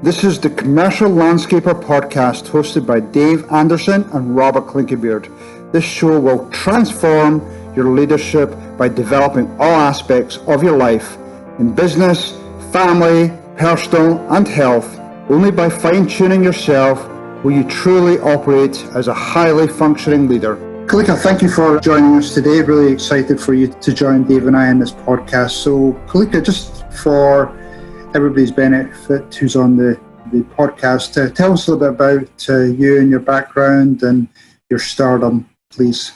This is the Commercial Landscaper podcast hosted by Dave Anderson and Robert Klinkebeard. This show will transform your leadership by developing all aspects of your life in business, family, personal, and health. Only by fine-tuning yourself will you truly operate as a highly functioning leader. Kalika, thank you for joining us today. Really excited for you to join Dave and I in this podcast. So, Kalika, just for everybody's benefit who's on the podcast, tell us a little bit about you and your background and your stardom, please.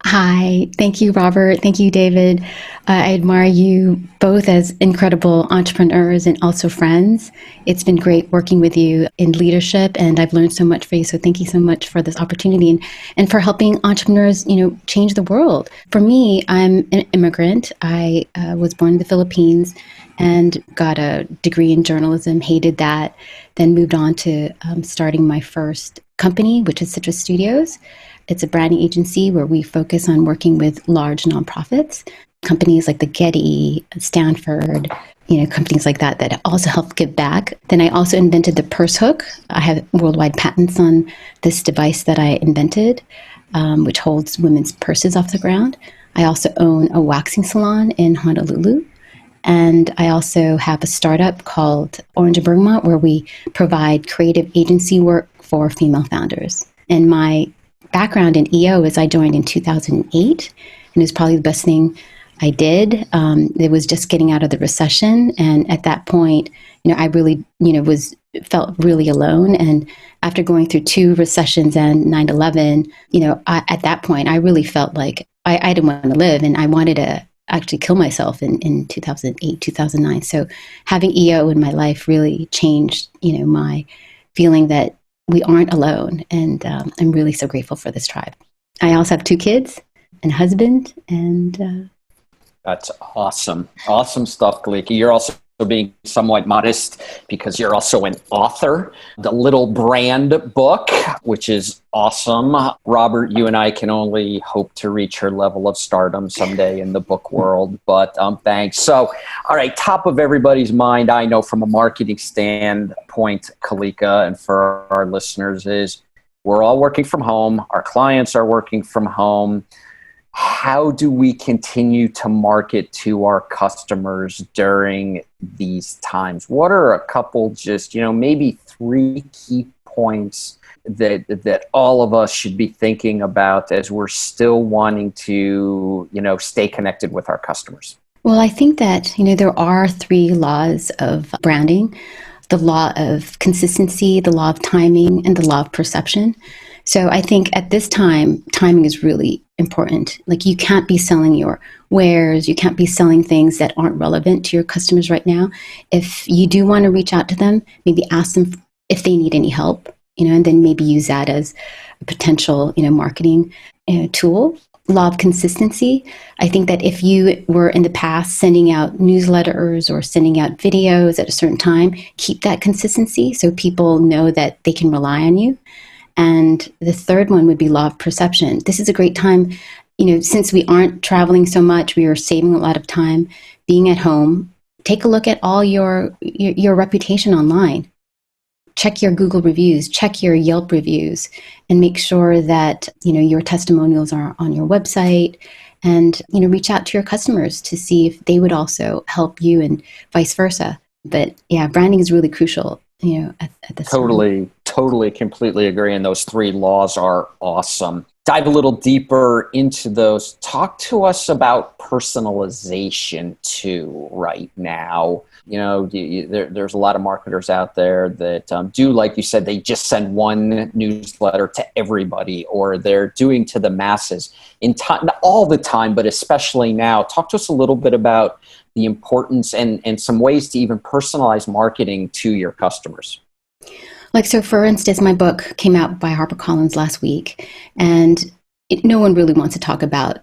Hi, thank you, Robert. Thank you, David. I admire you both as incredible entrepreneurs and also friends. It's been great working with you in leadership, and I've learned so much from you. So thank you so much for this opportunity and for helping entrepreneurs, change the world. For me, I'm an immigrant. I was born in the Philippines and got a degree in journalism, hated that, then moved on to starting my first company, which is Citrus Studios. It's a branding agency where we focus on working with large nonprofits, companies like the Getty, Stanford, companies like that also help give back. Then I also invented the purse hook. I have worldwide patents on this device that I invented, which holds women's purses off the ground. I also own a waxing salon in Honolulu. And I also have a startup called Orange and Bergamot, where we provide creative agency work for female founders. And my background in EO is I joined in 2008, and it was probably the best thing I did. It was just getting out of the recession, and at that point, I really, felt really alone. And after going through 2 recessions and 9/11, at that point, I really felt like I didn't want to live, and I wanted to actually kill myself in 2008, 2009. So having EO in my life really changed, my feeling that we aren't alone. And I'm really so grateful for this tribe. I also have 2 kids and a husband. And that's awesome. Awesome stuff, Kalika. You're also being somewhat modest because you're also an author. The Little Brand book, which is awesome. Robert, you and I can only hope to reach her level of stardom someday in the book world, but thanks. So, all right, top of everybody's mind, I know from a marketing standpoint, Kalika, and for our listeners is we're all working from home. Our clients are working from home. How do we continue to market to our customers during these times? What are a couple just, maybe 3 key points that all of us should be thinking about as we're still wanting to, stay connected with our customers? Well, I think that, there are 3 laws of branding: the law of consistency, the law of timing, and the law of perception. So I think at this time, timing is really important. Like, you can't be selling your wares, you can't be selling things that aren't relevant to your customers right now. If you do want to reach out to them, maybe ask them if they need any help, and then maybe use that as a potential, marketing tool. Law of consistency. I think that if you were in the past sending out newsletters or sending out videos at a certain time, keep that consistency so people know that they can rely on you. And the third one would be law of perception. This is a great time, since we aren't traveling so much, we are saving a lot of time being at home. Take a look at all your reputation online. Check your Google reviews, check your Yelp reviews, and make sure that, your testimonials are on your website, and, reach out to your customers to see if they would also help you and vice versa. But yeah, branding is really crucial, at this time. Totally, completely agree. And those 3 laws are awesome. Dive a little deeper into those. Talk to us about personalization too right now. There's a lot of marketers out there that do, like you said, they just send one newsletter to everybody, or they're doing to the masses in time, all the time, but especially now. Talk to us a little bit about the importance and some ways to even personalize marketing to your customers. So for instance, my book came out by Harper Collins last week, and no one really wants to talk about,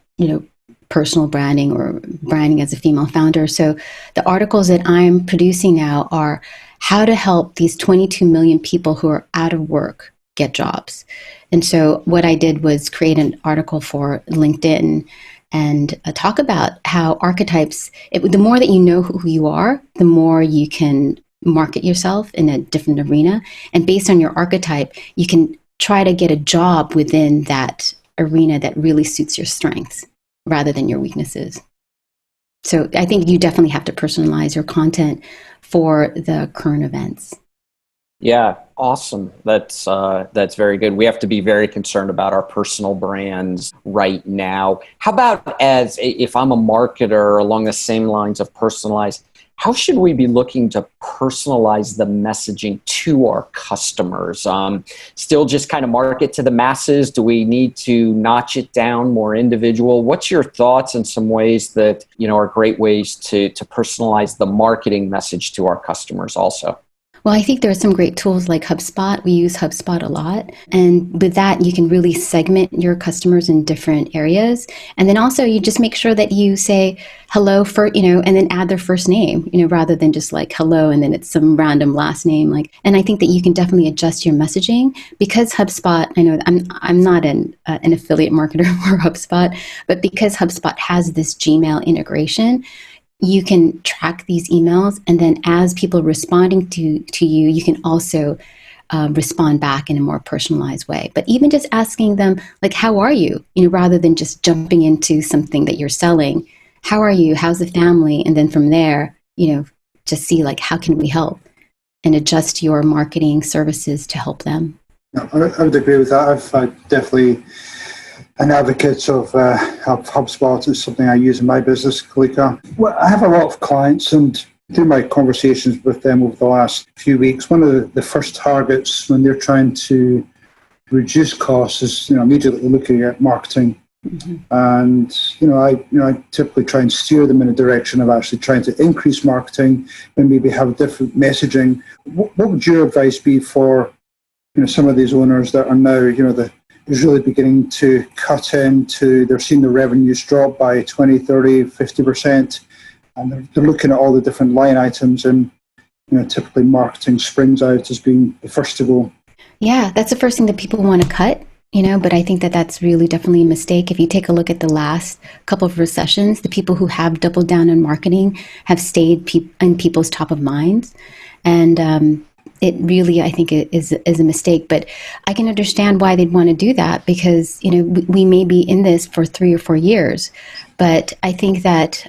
personal branding or branding as a female founder. So the articles that I'm producing now are how to help these 22 million people who are out of work get jobs. And so what I did was create an article for LinkedIn and talk about how archetypes, the more that you know who you are, the more you can market yourself in a different arena. And based on your archetype, you can try to get a job within that arena that really suits your strengths rather than your weaknesses. So I think you definitely have to personalize your content for the current events. Yeah, awesome. That's very good. We have to be very concerned about our personal brands right now. How about if I'm a marketer along the same lines of personalized, how should we be looking to personalize the messaging to our customers? Still just kind of market to the masses? Do we need to notch it down more individual? What's your thoughts on some ways that, are great ways to personalize the marketing message to our customers also? Well, I think there are some great tools like HubSpot. We use HubSpot a lot. And with that, you can really segment your customers in different areas. And then also you just make sure that you say hello for, and then add their first name, rather than just like hello and then it's some random last name. And I think that you can definitely adjust your messaging because HubSpot, I know I'm not an affiliate marketer for HubSpot, but because HubSpot has this Gmail integration, you can track these emails, and then as people responding to you, you can also respond back in a more personalized way. But even just asking them, like, how are you? Rather than just jumping into something that you're selling, how are you? How's the family? And then from there, just see like, how can we help? And adjust your marketing services to help them. No, I would agree with that. I've definitely an advocate of HubSpot. It's something I use in my business, Kalika. Well, I have a lot of clients, and through my conversations with them over the last few weeks, one of the first targets when they're trying to reduce costs is immediately looking at marketing. Mm-hmm. And I typically try and steer them in a direction of actually trying to increase marketing and maybe have different messaging. What would your advice be for some of these owners that are now is really beginning to cut into, they're seeing the revenues drop by 20, 30, 50%, and they're looking at all the different line items, and typically marketing springs out as being the first to go. Yeah, that's the first thing that people want to cut, but I think that that's really definitely a mistake. If you take a look at the last couple of recessions, the people who have doubled down on marketing have stayed in people's top of minds. And it really, I think, is a mistake. But I can understand why they'd want to do that because, we may be in this for 3 or 4 years. But I think that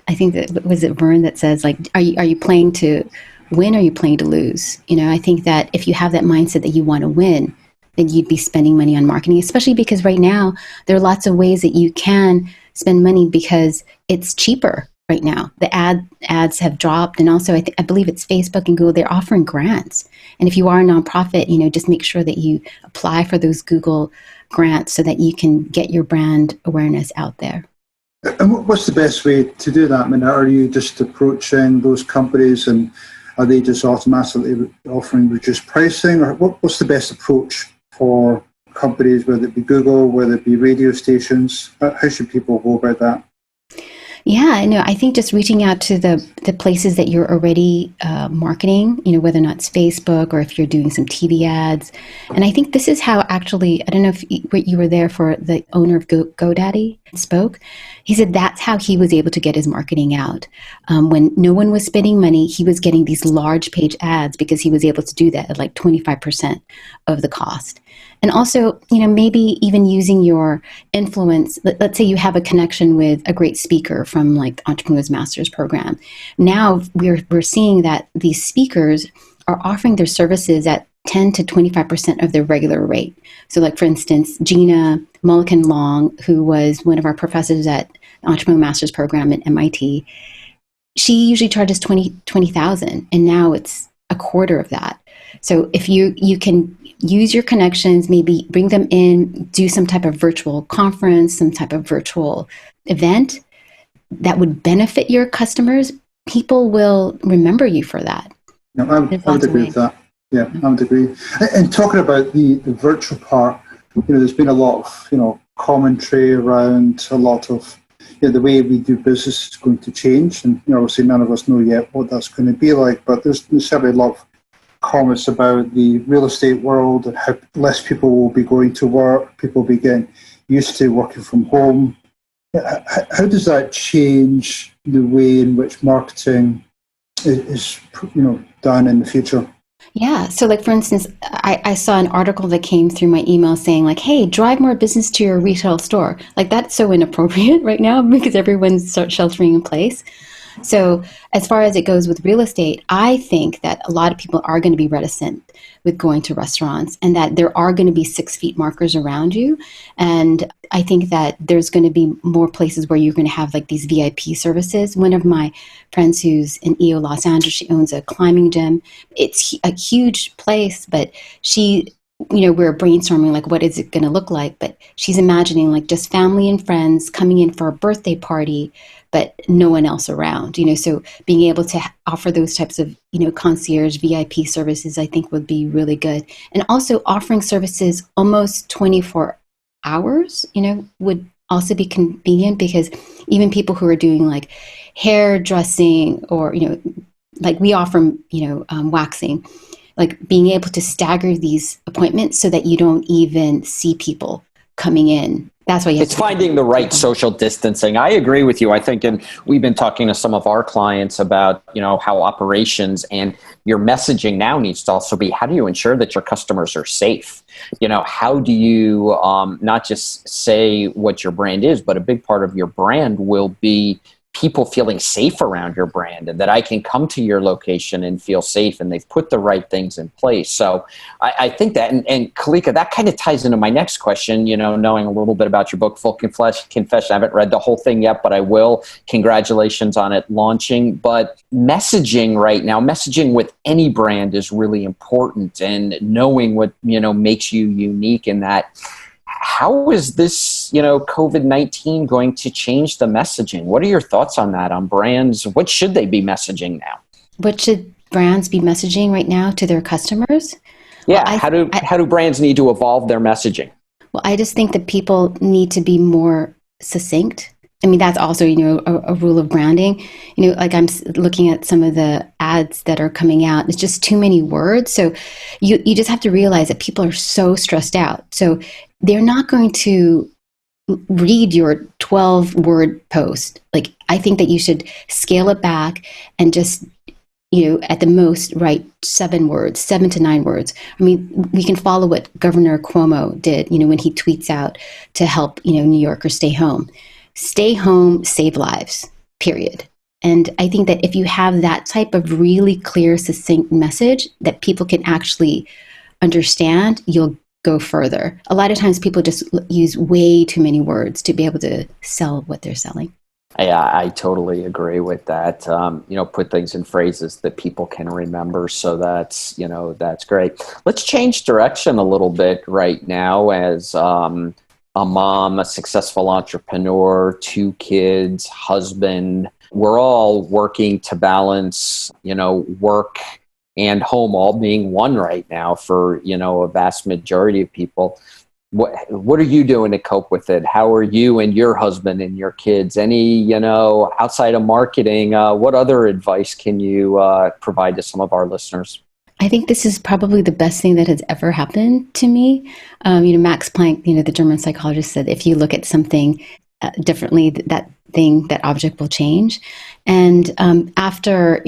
was it Vern that says, like, are you playing to win or are you playing to lose? I think that if you have that mindset that you want to win, then you'd be spending money on marketing, especially because right now there are lots of ways that you can spend money because it's cheaper. Right now, the ads have dropped, and also I believe it's Facebook and Google. They're offering grants, and if you are a nonprofit, just make sure that you apply for those Google grants so that you can get your brand awareness out there. And what's the best way to do that? I mean, are you just approaching those companies, and are they just automatically offering reduced pricing, or what's the best approach for companies, whether it be Google, whether it be radio stations? How should people go about that? Yeah, no, I think just reaching out to the places that you're already marketing, whether or not it's Facebook or if you're doing some TV ads. And I think this is how actually, I don't know if you were there for the owner of GoDaddy spoke. He said that's how he was able to get his marketing out. When no one was spending money, he was getting these large page ads because he was able to do that at like 25% of the cost. And also, maybe even using your influence. Let's say you have a connection with a great speaker from like the Entrepreneur's Masters program. Now we're seeing that these speakers are offering their services at 10 to 25% of their regular rate. So like, for instance, Gina Mulliken Long, who was one of our professors at the Entrepreneur Masters program at MIT, she usually charges $20,000, and now it's a quarter of that. So if you can use your connections, maybe bring them in, do some type of virtual conference, some type of virtual event that would benefit your customers, people will remember you for that. No, I would agree with that. Yeah, I would agree. And talking about the virtual part, there's been a lot of, commentary around a lot of, the way we do business is going to change. And, obviously none of us know yet what that's going to be like, but there's certainly a lot of comments about the real estate world and how less people will be going to work, people will be getting used to working from home. How does that change the way in which marketing is done in the future? Yeah. So like, for instance, I saw an article that came through my email saying like, hey, drive more business to your retail store. Like that's so inappropriate right now because everyone's sheltering in place. So as far as it goes with real estate, I think that a lot of people are going to be reticent with going to restaurants and that there are going to be 6 feet markers around you. And I think that there's going to be more places where you're going to have like these VIP services. One of my friends who's in EO Los Angeles, she owns a climbing gym. It's a huge place, but she, we're brainstorming like, what is it going to look like? But she's imagining like just family and friends coming in for a birthday party, but no one else around, so being able to offer those types of, concierge VIP services, I think would be really good. And also offering services almost 24 hours, would also be convenient because even people who are doing like hairdressing or, like we offer, waxing, like being able to stagger these appointments so that you don't even see people coming in. That's why it's finding the right social distancing. I agree with you. I think, and we've been talking to some of our clients about, how operations and your messaging now needs to also be, how do you ensure that your customers are safe? How do you not just say what your brand is, but a big part of your brand will be people feeling safe around your brand and that I can come to your location and feel safe and they've put the right things in place. So I think that, and Kalika, that kind of ties into my next question, knowing a little bit about your book, Full Confession. I haven't read the whole thing yet, but I will. Congratulations on it launching. But messaging right now, messaging with any brand is really important, and knowing what, makes you unique in that. How is this, COVID-19 going to change the messaging? What are your thoughts on that, on brands? What should they be messaging now? What should brands be messaging right now to their customers? Yeah, well, how do brands need to evolve their messaging? Well, I just think that people need to be more succinct. I mean, that's also, a rule of branding. Like I'm looking at some of the ads that are coming out. It's just too many words. So you just have to realize that people are so stressed out. So they're not going to read your 12-word post. Like, I think that you should scale it back and just, at the most write 7 words, 7 to 9 words. I mean, we can follow what Governor Cuomo did, when he tweets out to help, New Yorkers stay home. Stay home, save lives, period. And I think that if you have that type of really clear, succinct message that people can actually understand, you'll go further. A lot of times people just use way too many words to be able to sell what they're selling. Yeah, I totally agree with that. Put things in phrases that people can remember. So that's great. Let's change direction a little bit right now as a mom, a successful entrepreneur, 2 kids, husband. We're all working to balance, work and home all being one right now for, a vast majority of people. What are you doing to cope with it? How are you and your husband and your kids? Any, outside of marketing, what other advice can you provide to some of our listeners? I think this is probably the best thing that has ever happened to me. Max Planck, the German psychologist, said if you look at something differently, that object will change. And after,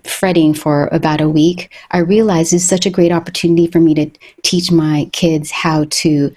fretting for about a week, I realized it's such a great opportunity for me to teach my kids how to,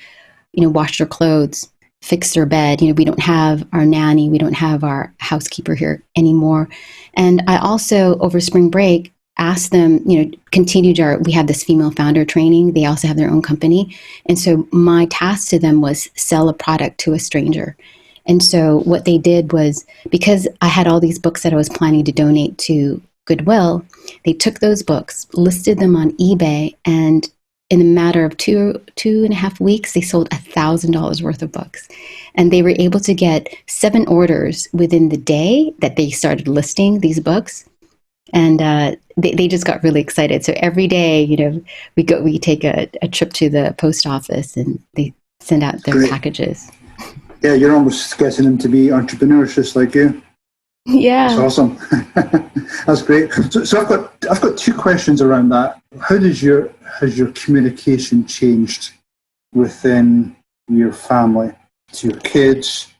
wash their clothes, fix their bed. We don't have our nanny, we don't have our housekeeper here anymore. And I also, over spring break, asked them, we have this female founder training. They also have their own company. And so my task to them was sell a product to a stranger. And so what they did was, because I had all these books that I was planning to donate to Goodwill, they took those books, listed them on eBay, and in a matter of two and a half weeks, they sold $1,000 worth of books. And they were able to get 7 orders within the day that they started listing these books. And they just got really excited. So every day, we take a trip to the post office and they send out their packages. Yeah, you're almost getting them to be entrepreneurs just like you. Yeah, that's awesome. That's great. So I've got 2 questions around that. How has your communication changed within your family, to your kids,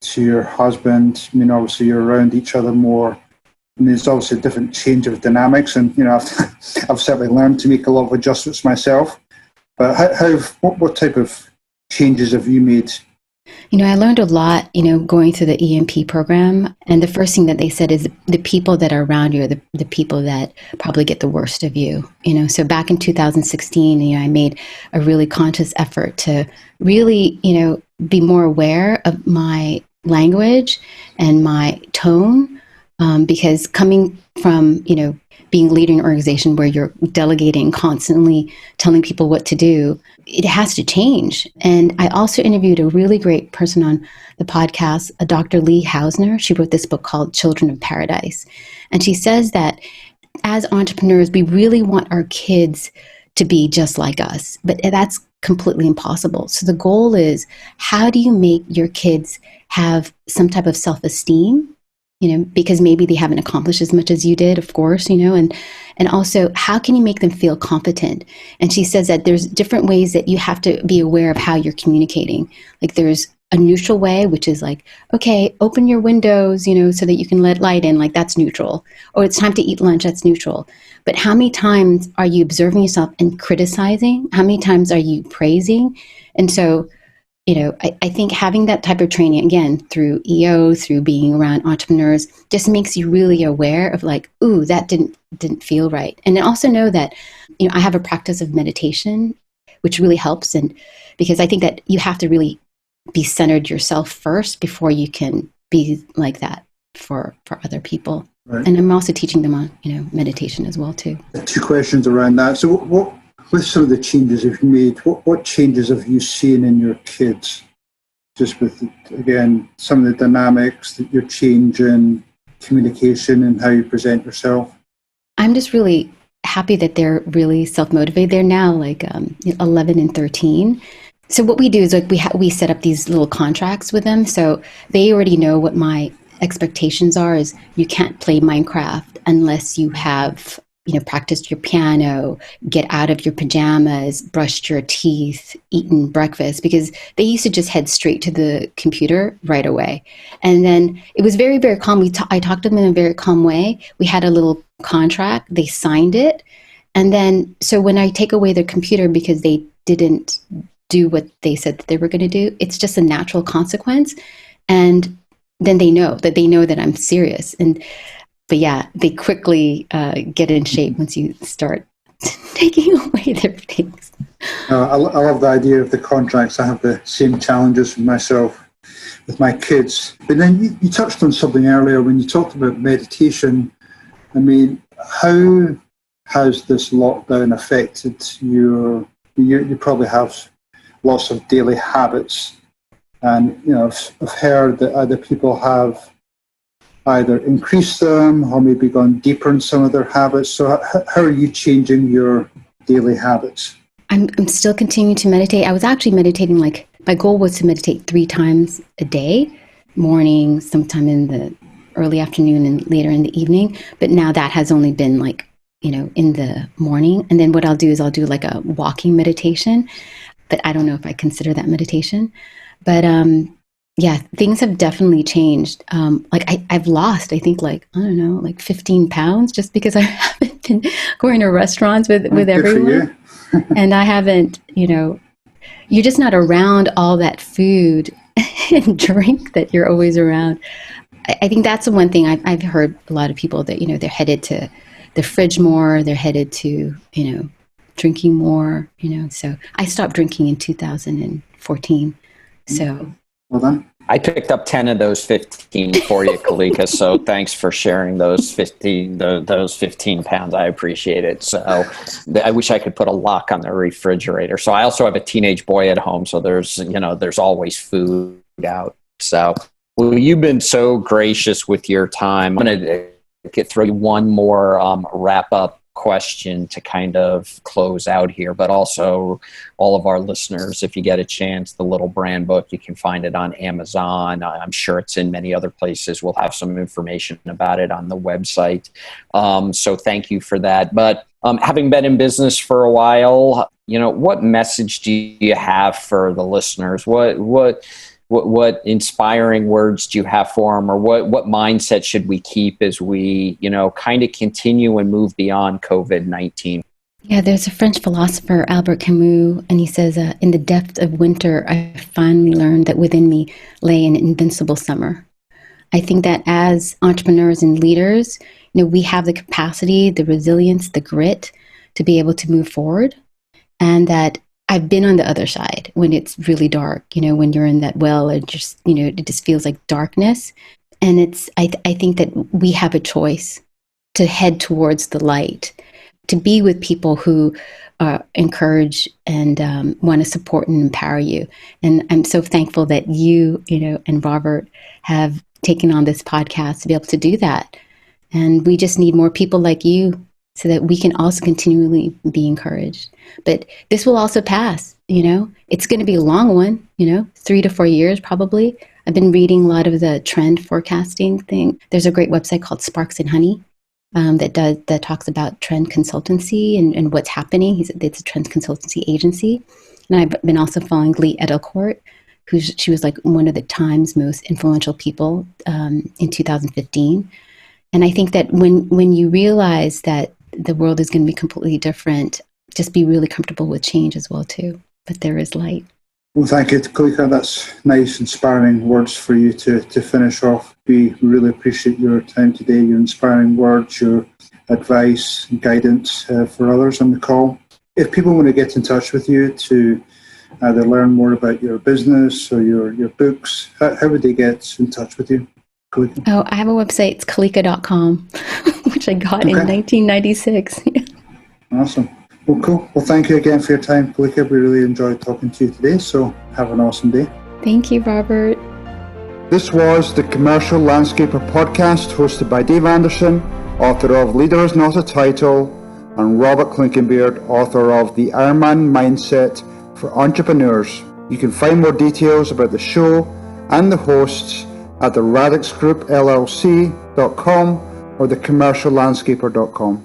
to your husband? I mean, obviously you're around each other more I mean, there's obviously a different change of dynamics, and I've certainly learned to make a lot of adjustments myself. But what type of changes have you made? I learned a lot, going through the EMP program. And the first thing that they said is the people that are around you are the people that probably get the worst of you. So back in 2016, I made a really conscious effort to really, be more aware of my language and my tone. Because coming from, being a leader in an organization where you're delegating, constantly telling people what to do, it has to change. And I also interviewed a really great person on the podcast, a Dr. Lee Hausner. She wrote this book called Children of Paradise. And she says that as entrepreneurs, we really want our kids to be just like us, but that's completely impossible. So the goal is, how do you make your kids have some type of self-esteem? Because maybe they haven't accomplished as much as you did, of course, and also, how can you make them feel competent? And she says that there's different ways that you have to be aware of how you're communicating. Like, there's a neutral way, which is like, okay, open your windows, so that you can let light in, like that's neutral. Or it's time to eat lunch, that's neutral. But how many times are you observing yourself and criticizing? How many times are you praising? And so, I think having that type of training, again, through EO, through being around entrepreneurs, just makes you really aware of like, ooh, that didn't feel right. And then also know that, I have a practice of meditation, which really helps. And because I think that you have to really be centered yourself first before you can be like that for other people. Right. And I'm also teaching them on, meditation as well, too. 2 questions around that. So what with some of the changes you've made, what changes have you seen in your kids? Just with, again, some of the dynamics that you're changing, communication and how you present yourself? I'm just really happy that they're really self-motivated. They're now like 11 and 13. So what we do is like we set up these little contracts with them. So they already know what my expectations are, is you can't play Minecraft unless you have practiced your piano, get out of your pajamas, brushed your teeth, eaten breakfast, because they used to just head straight to the computer right away. And then it was very, very calm. I talked to them in a very calm way. We had a little contract. They signed it. And then, so when I take away their computer because they didn't do what they said that they were going to do, it's just a natural consequence. And then they know that I'm serious. But yeah, they quickly get in shape once you start taking away their things. I love the idea of the contracts. I have the same challenges for myself with my kids. But then you touched on something earlier when you talked about meditation. I mean, how has this lockdown affected you probably have lots of daily habits. And, I've heard that other people have either increased them or maybe gone deeper in some of their habits. So how are you changing your daily habits? I'm still continuing to meditate. I was actually meditating, my goal was to meditate 3 times a day, morning, sometime in the early afternoon and later in the evening. But now that has only been in the morning. And then what I'll do is I'll do like a walking meditation, but I don't know if I consider that meditation. But yeah, things have definitely changed. I've lost, I think 15 pounds just because I haven't been going to restaurants with everyone. And I haven't, you're just not around all that food and drink that you're always around. I think that's the one thing I've heard a lot of people that, they're headed to the fridge more, they're headed to, drinking more, so I stopped drinking in 2014. So. Well done. I picked up 10 of those 15 for you, Kalika. So thanks for sharing those 15 pounds. I appreciate it. So I wish I could put a lock on the refrigerator. So I also have a teenage boy at home. So there's always food out. So, well, you've been so gracious with your time. I'm going to throw you one more wrap up question to kind of close out here, but also all of our listeners, if you get a chance, the Little Brand book, you can find it on Amazon. I'm sure it's in many other places. We'll have some information about it on the website. So thank you for that. But having been in business for a while, what message do you have for the listeners? What what inspiring words do you have for them, or what mindset should we keep as we, kind of continue and move beyond COVID-19? Yeah, there's a French philosopher, Albert Camus, and he says, in the depth of winter, I finally learned that within me lay an invincible summer. I think that as entrepreneurs and leaders, we have the capacity, the resilience, the grit to be able to move forward. And that I've been on the other side when it's really dark, when you're in that well, it just feels like darkness. And I think that we have a choice to head towards the light, to be with people who encourage and want to support and empower you. And I'm so thankful that you, and Robert have taken on this podcast to be able to do that. And we just need more people like you so that we can also continually be encouraged. But this will also pass, It's going to be a long one, 3 to 4 years probably. I've been reading a lot of the trend forecasting thing. There's a great website called Sparks and Honey that talks about trend consultancy and what's happening. It's a trend consultancy agency. And I've been also following Lee Edelcourt, she was like one of the Times most influential people in 2015. And I think that when you realize that the world is going to be completely different, just be really comfortable with change as well too. But there is light. Well, thank you, Kalika. That's nice, inspiring words for you to finish off. We really appreciate your time today, your inspiring words, your advice and guidance for others on the call. If people want to get in touch with you to either learn more about your business or your books, how would they get in touch with you, Kalika? Oh, I have a website. It's kalika.com, which I got in 1996. Awesome. Well, cool. Well, thank you again for your time, Kalika. We really enjoyed talking to you today, so have an awesome day. Thank you, Robert. This was the Commercial Landscaper podcast hosted by Dave Anderson, author of Leader is Not a Title, and Robert Klinkenbeard, author of The Ironman Mindset for Entrepreneurs. You can find more details about the show and the hosts at the radixgroupllc.com or thecommerciallandscaper.com.